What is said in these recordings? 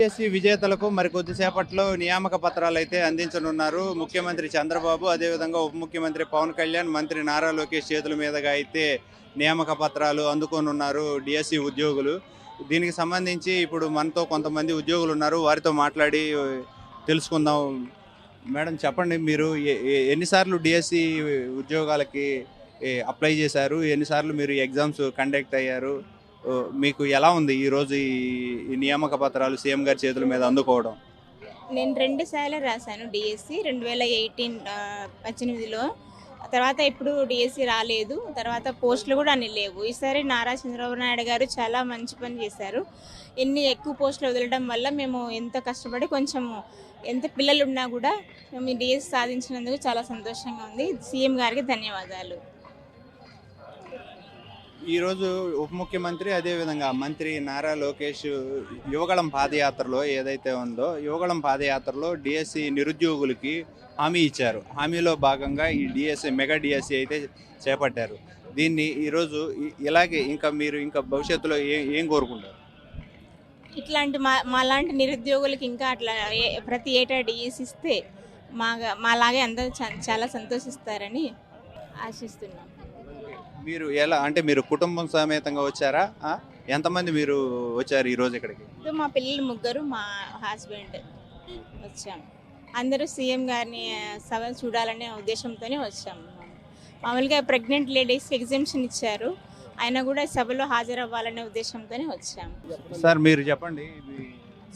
DSC విజేతలకు మరి కొద్దిసేపట్లో నియామక పత్రాలు అయితే అందించనున్నారు ముఖ్యమంత్రి చంద్రబాబు. అదేవిధంగా ఉప ముఖ్యమంత్రి పవన్ కళ్యాణ్, మంత్రి నారా లోకేష్ చేతుల మీదుగా అయితే నియామక పత్రాలు అందుకోనున్నారు డిఎస్సి ఉద్యోగులు. దీనికి సంబంధించి ఇప్పుడు మనతో కొంతమంది ఉద్యోగులు ఉన్నారు, వారితో మాట్లాడి తెలుసుకుందాం. మేడం చెప్పండి, మీరు ఎన్నిసార్లు డిఎస్సి ఉద్యోగాలకి అప్లై చేశారు? ఎన్నిసార్లు మీరు ఎగ్జామ్స్ కండక్ట్ అయ్యారు? మీకు ఎలా ఉంది ఈరోజు ఈ నియామక పత్రాలు సీఎం గారి చేతుల మీద అందుకోవడం? నేను 2 సార్లు రాశాను డిఎస్సి 2018లో. తర్వాత ఇప్పుడు డిఎస్సి రాలేదు. తర్వాత పోస్టులు కూడా అన్ని లేవు. ఈసారి నారా చంద్రబాబు నాయుడు గారు చాలా మంచి పని చేశారు. ఎన్ని ఎక్కువ పోస్టులు వదలడం వల్ల మేము ఎంత కష్టపడి ఎంత పిల్లలు ఉన్నా కూడా మేము డిఎస్సి సాధించినందుకు చాలా సంతోషంగా ఉంది. సీఎం గారికి ధన్యవాదాలు. ఈరోజు ఉప ముఖ్యమంత్రి అదేవిధంగా మంత్రి నారా లోకేష్ యువగళం పాదయాత్రలో ఏదైతే ఉందో, యువగళం పాదయాత్రలో డిఎస్సి నిరుద్యోగులకి హామీ ఇచ్చారు. హామీలో భాగంగా ఈ డిఎస్సి మెగా డిఎస్సి అయితే చేపట్టారు. దీన్ని ఈరోజు ఇలాగే మీరు భవిష్యత్తులో ఏం కోరుకుంటారు? ఇట్లాంటి మాలాంటి నిరుద్యోగులకి ఇంకా అట్లా ప్రతి ఏటా డిఎస్సి ఇస్తే మాలాగే అందరూ చాలా సంతోషిస్తారని ఆశిస్తున్నాం. మీరు ఎలా అంటే మీరు కుటుంబం సమేతంగా వచ్చారా? ఎంతమంది మీరు వచ్చారు ఈరోజు ఇక్కడికి? మా పిల్లలు 3, మా హస్బెండ్ వచ్చాము. అందరూ సీఎం గారిని సభ చూడాలనే ఉద్దేశంతోనే వచ్చాము. మామూలుగా ప్రెగ్నెంట్ లేడీస్కి ఎగ్జామ్షన్ ఇచ్చారు, అయినా కూడా సభలో హాజరవ్వాలనే ఉద్దేశంతోనే వచ్చాము. సార్ మీరు చెప్పండి.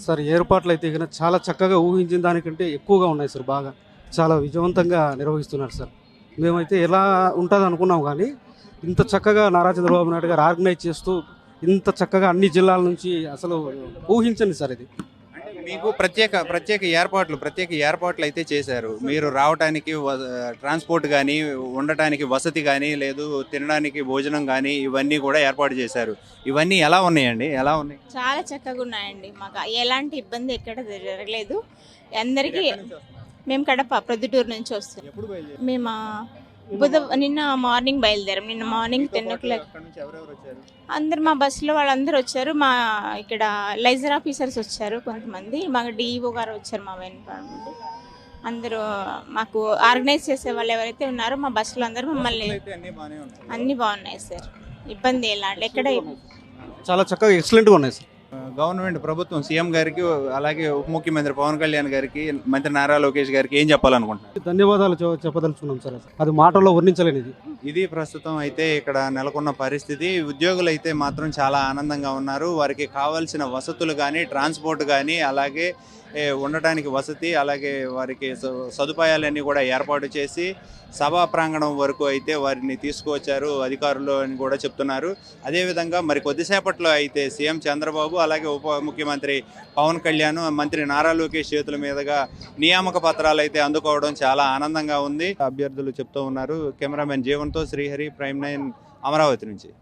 సార్ ఏర్పాట్లు అయితే ఇక చాలా చక్కగా ఊహించిన దానికంటే ఎక్కువగా ఉన్నాయి సార్. బాగా చాలా విజయవంతంగా నిర్వహిస్తున్నారు సార్. మేమైతే ఎలా ఉంటుంది అనుకున్నాం, కానీ ఇంత చక్కగా నారా చంద్రబాబు నాయుడు గారు ఆర్గనైజ్ చేస్తూ ఇంత చక్కగా అన్ని జిల్లాల నుంచి అసలు ఊహించండి సార్. ఇది మీకు ప్రత్యేక ఏర్పాట్లు అయితే చేశారు. మీరు రావడానికి ట్రాన్స్పోర్ట్ కానీ, ఉండటానికి వసతి కానీ, లేదు తినడానికి భోజనం కానీ, ఇవన్నీ కూడా ఏర్పాటు చేశారు. ఇవన్నీ ఎలా ఉన్నాయండి? ఎలా ఉన్నాయి? చాలా చక్కగా ఉన్నాయండి. మాకు ఎలాంటి ఇబ్బంది ఎక్కడ జరగలేదు. అందరికీ మేము కడప ప్రొద్దుటూరు నుంచి వస్తాం. మేము నిన్న మార్నింగ్ బయలుదేరాం. నిన్న మార్నింగ్ 10 o'clock అందరు మా బస్సులో వాళ్ళందరూ వచ్చారు. మా ఇక్కడ లైజర్ ఆఫీసర్స్ వచ్చారు కొంతమంది, మాకు డిఈఓ గారు వచ్చారు. మా వెనుక అందరూ మాకు ఆర్గనైజ్ చేసే వాళ్ళు ఎవరైతే ఉన్నారో మా బస్సులో అందరూ మమ్మల్ని అన్నీ బాగున్నాయి సార్. ఇబ్బంది ఎక్కడ చాలా చక్కగా ఎక్సలెంట్గా ఉన్నాయి సార్. గవర్నమెంట్ ప్రభుత్వం సీఎం గారికి, అలాగే ఉప ముఖ్యమంత్రి పవన్ కళ్యాణ్ గారికి, మంత్రి నారా లోకేష్ గారికి ఏం చెప్పాలనుకుంటున్నారు? ధన్యవాదాలు చెప్పదలుచుకున్నాం సార్. అది మాటల్లో వర్ణించలేనిది. ఇది ప్రస్తుతం అయితే ఇక్కడ నెలకొన్న పరిస్థితి. ఉద్యోగులు అయితే మాత్రం చాలా ఆనందంగా ఉన్నారు. వారికి కావాల్సిన వసతులు కానీ, ట్రాన్స్పోర్ట్ కానీ, అలాగే ఉండటానికి వసతి, అలాగే వారికి సదుపాయాలన్నీ కూడా ఏర్పాటు చేసి సభా ప్రాంగణం వరకు అయితే వారిని తీసుకువచ్చారు అధికారులు అని కూడా చెప్తున్నారు. అదేవిధంగా మరి కొద్దిసేపట్లో అయితే సీఎం చంద్రబాబు, అలాగే ఉప ముఖ్యమంత్రి పవన్ కళ్యాణ్, మంత్రి నారా లోకేష్ చేతుల మీదుగా నియామక పత్రాలు అయితే అందుకోవడం చాలా ఆనందంగా ఉంది అభ్యర్థులు చెప్తూ ఉన్నారు. కెమెరామెన్ జీవన్తో శ్రీహరి, ప్రైమ్ 9 అమరావతి నుంచి.